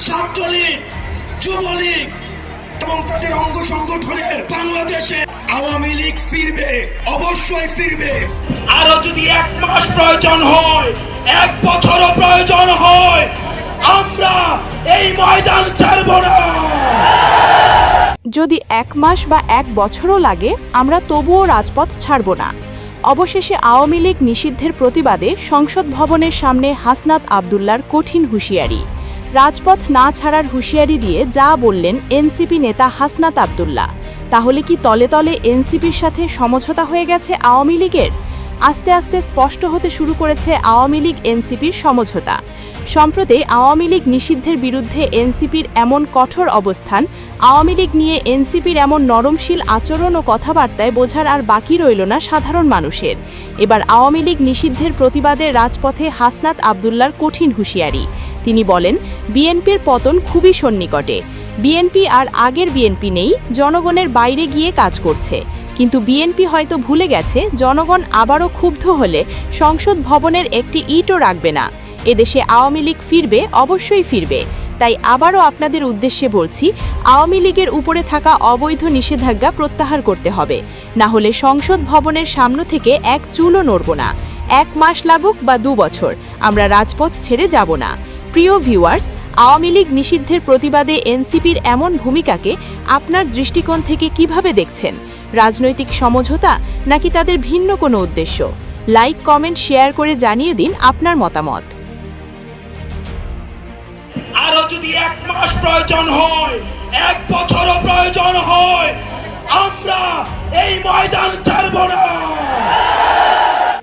ছাত্রলীগ, যুবলীগ এবং তাদের অঙ্গ সংগঠনের বাংলাদেশে আওয়ামী লীগ ফিরবে, অবশ্যই ফিরবে। আরো যদি 1 মাস প্রয়োজন হয়, 1 বছরও প্রয়োজন হয়, আমরা এই ময়দান ছাড়ব না। যদি 1 মাস বা 1 বছরও লাগে, আমরা তবুও রাজপথ ছাড়ব না। অবশেষে আওয়ামী লীগ নিষিদ্ধের প্রতিবাদে সংসদ ভবনের সামনে হাসনাত আব্দুল্লাহর কঠিন হুঁশিয়ারি। রাজপথ না ছাড়ার হুঁশিয়ারি দিয়ে যা বললেন এনসিপি নেতা হাসনাত আব্দুল্লাহ। তাহলে কি তলে তলে এনসিপির সাথে সমঝোতা হয়ে গেছে আওয়ামী লীগের? আস্তে আস্তে স্পষ্ট হতে শুরু করেছে আওয়ামী লীগ এনসিপির সমঝোতা। সম্প্রতি আওয়ামী লীগ নিষিদ্ধের বিরুদ্ধে এনসিপির এমন কঠোর অবস্থান, আওয়ামী লীগ নিয়ে এনসিপির এমন নরমশীল আচরণ ও কথাবার্তায় বোঝার আর বাকি রইল না সাধারণ মানুষের। এবার আওয়ামী লীগ নিষিদ্ধের প্রতিবাদে রাজপথে হাসনাত আব্দুল্লাহর কঠিন হুঁশিয়ারি। তিনি বলেন, বিএনপির পতন খুবই সন্নিকটে। বিএনপি আর আগের বিএনপি নেই, জনগণের বাইরে গিয়ে কাজ করছে। কিন্তু বিএনপি হয়তো ভুলে গেছে, জনগণ আবারও ক্ষুব্ধ হলে সংসদ ভবনের একটি ইটও রাখবে না। এদেশে আওয়ামী লীগ ফিরবে, অবশ্যই ফিরবে। তাই আবারও আপনাদের উদ্দেশ্যে বলছি, আওয়ামী লীগের উপরে থাকা অবৈধ নিষেধাজ্ঞা প্রত্যাহার করতে হবে। না হলে সংসদ ভবনের সামনে থেকে এক চুলও নড়ব না। 1 মাস লাগুক বা 2 বছর, আমরা রাজপথ ছেড়ে যাব না। প্রিয় ভিউয়ার্স, আওয়ামী লীগ নিষিদ্ধের প্রতিবাদে এনসিপির এমন ভূমিকাকে আপনার দৃষ্টিকোণ থেকে কিভাবে দেখছেন? রাজনৈতিক সমঝোতা নাকি তাদের ভিন্ন কোনো উদ্দেশ্য? লাইক, কমেন্ট, শেয়ার করে জানিয়ে দিন আপনার মতামত। আরো যদি 1 মাস প্রয়োজন হয়, 1 বছরও প্রয়োজন হয়, আমরা এই ময়দান ছাড়ব না।